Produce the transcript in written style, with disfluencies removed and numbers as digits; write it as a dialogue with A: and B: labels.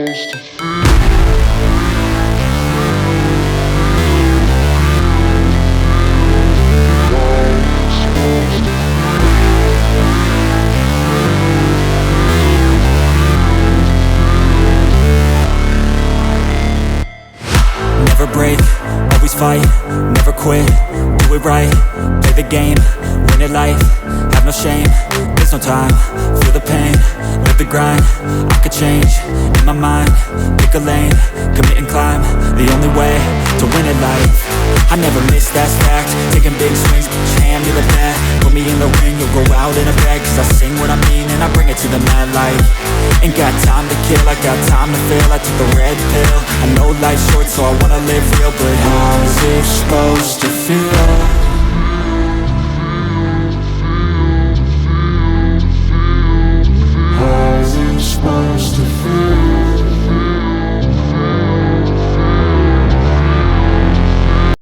A: Never break, always fight, never quit, do it right, play the game, win it life, have no shame, there's no time, feel the pain, live the grind, I could change, in my mind, pick a lane, commit and climb, the only way to win it life, I never miss, that's fact, taking big swings, put your hand to the bat, put me in the ring, you'll go out in a bag, cause I sing what I mean and I bring it to the mad light, ain't got time to kill, I got time to feel, I took the red pill, I know life's short so I wanna live real, but how's it supposed to feel?